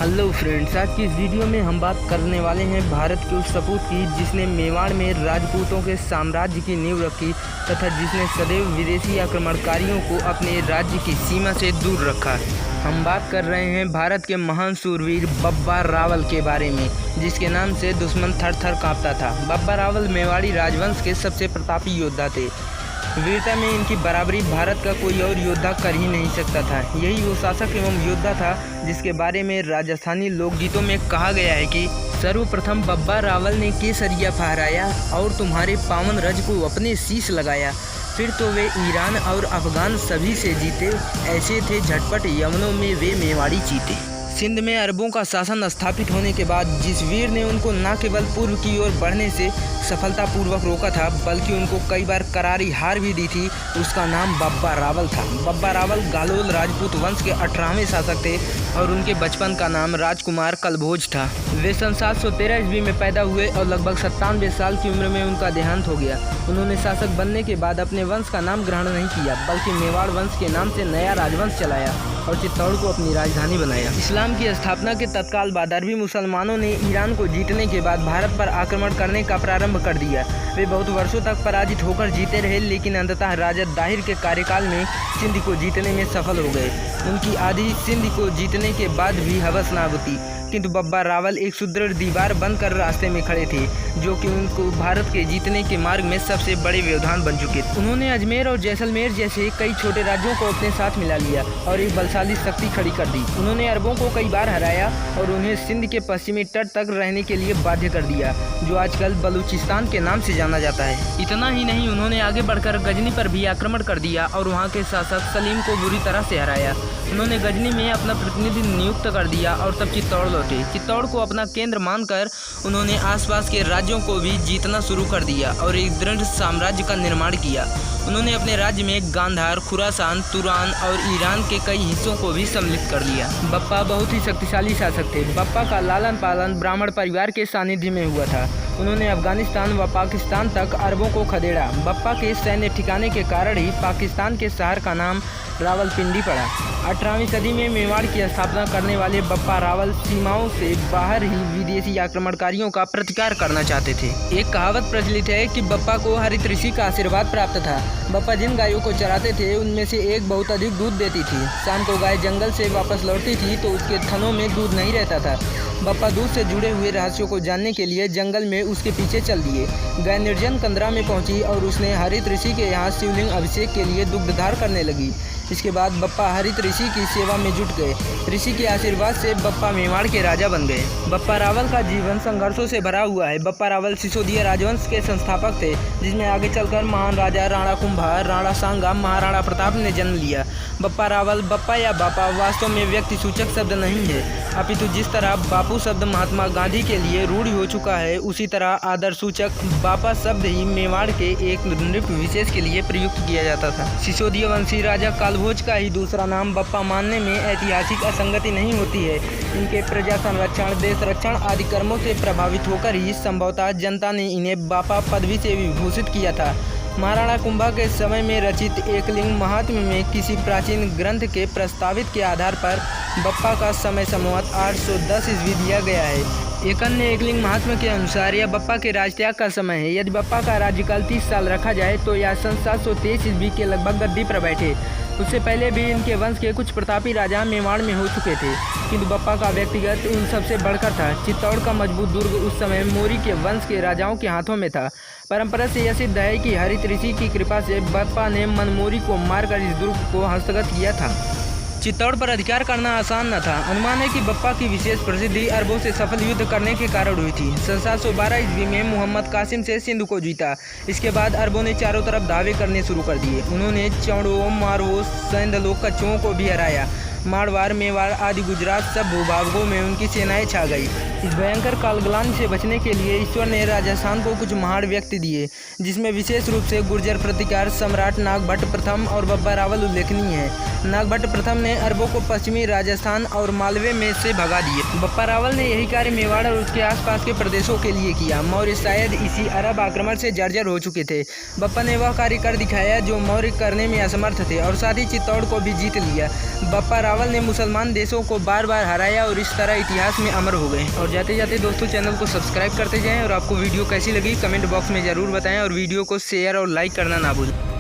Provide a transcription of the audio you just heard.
Hello friends, आज की इस वीडियो में हम बात करने वाले हैं भारत के उस सपूत की जिसने मेवाड़ में राजपूतों के साम्राज्य की नींव रखी तथा जिसने सदैव विदेशी आक्रमणकारियों को अपने राज्य की सीमा से दूर रखा। हम बात कर रहे हैं भारत के महान सूरवीर बब्बा रावल के बारे में, जिसके नाम से दुश्मन थर थर काँपता था। बब्बा रावल मेवाड़ी राजवंश के सबसे प्रतापी योद्धा थे। वीरता में इनकी बराबरी भारत का कोई और योद्धा कर ही नहीं सकता था। यही वो शासक एवं योद्धा था जिसके बारे में राजस्थानी लोकगीतों में कहा गया है कि सर्वप्रथम बब्बा रावल ने केसरिया फहराया और तुम्हारे पावन रज को अपने शीश लगाया। फिर तो वे ईरान और अफगान सभी से जीते, ऐसे थे झटपट यमनों में वे मेवाड़ी चीते। सिंध में अरबों का शासन स्थापित होने के बाद जिस वीर ने उनको न केवल पूर्व की ओर बढ़ने से सफलतापूर्वक रोका था, बल्कि उनको कई बार करारी हार भी दी थी, उसका नाम बब्बा रावल था। बब्बा रावल गालोल राजपूत वंश के 18वें शासक थे और उनके बचपन का नाम राजकुमार कलभोज था। वे सन 713 ईस्वी में पैदा हुए और लगभग 97 साल की उम्र में उनका देहांत हो गया। उन्होंने शासक बनने के बाद अपने वंश का नाम ग्रहण नहीं किया, बल्कि मेवाड़ वंश के नाम से नया राजवंश चलाया और चित्तौड़ को अपनी राजधानी बनाया। इस्लाम की स्थापना के तत्काल बाद अरबी मुसलमानों ने ईरान को जीतने के बाद भारत पर आक्रमण करने का प्रारंभ कर दिया। वे बहुत वर्षों तक पराजित होकर जीते रहे, लेकिन अंततः राजा दाहिर के कार्यकाल में सिंध को जीतने में सफल हो गए। उनकी आधी सिंध को जीतने के बाद भी हवस ना बुती, किंतु बब्बा रावल एक सुदृढ़ दीवार बनकर रास्ते में खड़े थे, जो कि उनको भारत के जीतने के मार्ग में सबसे बड़े व्यवधान बन चुके थे। उन्होंने अजमेर और जैसलमेर जैसे कई छोटे राज्यों को अपने साथ मिला लिया और एक बलशाली शक्ति खड़ी कर दी। उन्होंने अरबों को कई बार हराया और उन्हें सिंध के पश्चिमी तट तक रहने के लिए बाध्य कर दिया, जो आजकल बलूचिस्तान के नाम से जाना जाता है। इतना ही नहीं, उन्होंने आगे बढ़कर गजनी पर भी आक्रमण कर दिया और वहाँ के शासक सलीम को बुरी तरह से हराया। उन्होंने गजनी में अपना प्रतिनिधि नियुक्त कर दिया और तब चित्तौड़ लौटे। चित्तौड़ को अपना केंद्र मानकर उन्होंने आसपास के राज्यों को भी जीतना शुरू कर दिया और एक दृढ़ साम्राज्य का निर्माण किया। उन्होंने अपने राज्य में गांधार, खुरासान, तुरान और ईरान के कई हिस्सों को भी सम्मिलित कर लिया। बप्पा बहुत ही शक्तिशाली शासक थे। बप्पा का लालन पालन ब्राह्मण परिवार के सानिध्य में हुआ था। उन्होंने अफगानिस्तान व पाकिस्तान तक अरबों को खदेड़ा। बप्पा के सैन्य ठिकाने के कारण ही पाकिस्तान के शहर का नाम रावलपिंडी पड़ा। 18वीं सदी में मेवाड़ की स्थापना करने वाले बप्पा रावल सीमाओं से बाहर ही विदेशी आक्रमणकारियों का प्रतिकार करना चाहते थे। एक कहावत प्रचलित है कि बप्पा को हरित ऋषि का आशीर्वाद प्राप्त था। बप्पा जिन गायों को चराते थे उनमें से एक बहुत अधिक दूध देती थी। शाम को गाय जंगल से वापस लौटती थी तो उसके थनों में दूध नहीं रहता था। बप्पा दूध से जुड़े हुए रहस्यों को जानने के लिए जंगल में उसके पीछे चल दिए। गाय निर्जन कंदरा में पहुंची और उसने हरित ऋषि के यहाँ शिवलिंग अभिषेक के लिए दुग्धधार करने लगी। इसके बाद बप्पा हरित ऋषि की सेवा में जुट गए। ऋषि के आशीर्वाद से बप्पा मेवाड़ के राजा बन गए। बप्पा रावल का जीवन संघर्षों से भरा हुआ है। बप्पा रावल सिसोदिया राजवंश के संस्थापक थे, जिसमें आगे चलकर महान राजा राणा कुंभा, राणा सांगा, महाराणा प्रताप ने जन्म लिया। बप्पा रावल, बप्पा या बापा वास्तव में व्यक्ति सूचक शब्द नहीं है, अपितु जिस तरह बापू शब्द महात्मा गांधी के लिए रूढ़ हो चुका है, उसी तरह आदर सूचक बापा शब्द ही मेवाड़ के एक नृप विशेष के लिए प्रयुक्त किया जाता था। सिसोदिया वंशी राजा कालभोज का ही दूसरा नाम बप्पा मानने में ऐतिहासिक असंगति नहीं होती है। इनके प्रजा संरक्षण, देश रक्षण आदि कर्मों से प्रभावित होकर ही संभवतः जनता ने इन्हें बापा पदवी से विभूषित किया था। महाराणा कुंभा के समय में रचित एकलिंग महात्म्य में किसी प्राचीन ग्रंथ के प्रस्तावित के आधार पर बप्पा का समय संवत 810 ईस्वी दिया गया है। एक अन्य एकलिंग महात्म्य के अनुसार यह बप्पा के राजत्याग का समय है। यदि बप्पा का राज्यकाल 30 साल रखा जाए तो यह सन 723 ईस्वी के लगभग गद्दी पर बैठे। उससे पहले भी इनके वंश के कुछ प्रतापी राजा मेवाड़ में हो चुके थे, किंतु बप्पा का व्यक्तिगत उन सबसे बढ़कर था। चित्तौड़ का मजबूत दुर्ग उस समय मोरी के वंश के राजाओं के हाथों में था। परंपरा से यह सिद्ध है कि हरित ऋषि की कृपा से बप्पा ने मनमोरी को मारकर इस दुर्ग को हस्तगत किया था। चित्तौड़ पर अधिकार करना आसान न था। अनुमान है कि बप्पा की विशेष प्रसिद्धि अरबों से सफल युद्ध करने के कारण हुई थी। सन 712 ईस्वी में मोहम्मद कासिम से सिंध को जीता। इसके बाद अरबों ने चारों तरफ दावे करने शुरू कर दिए। उन्होंने चौड़ों, मारवों, सैंदलों, कच्छुओं को भी हराया। मारवाड़, मेवाड़ आदि गुजरात सब भूभागों में उनकी सेनाएं छा गई। इस भयंकर कालग्लानि से बचने के लिए ईश्वर ने राजस्थान को कुछ महान व्यक्ति दिए, जिसमें विशेष रूप से गुर्जर प्रतिकार सम्राट नागभट्ट प्रथम और बब्बा रावल उल्लेखनीय है। नागभट्ट प्रथम ने अरबों को पश्चिमी राजस्थान और मालवे में से भगा दिए। बप्पा रावल ने यही कार्य मेवाड़ और उसके आसपास के प्रदेशों के लिए किया। मौर्य शायद इसी अरब आक्रमण से जर्जर हो चुके थे। बप्पा ने वह कार्य कर दिखाया जो मौर्य करने में असमर्थ थे और साथ ही चित्तौड़ को भी जीत लिया। बप्पा बिलावल ने मुसलमान देशों को बार बार हराया और इस तरह इतिहास में अमर हो गए। और जाते जाते दोस्तों चैनल को सब्सक्राइब करते जाएं और आपको वीडियो कैसी लगी कमेंट बॉक्स में ज़रूर बताएं और वीडियो को शेयर और लाइक करना ना भूलें।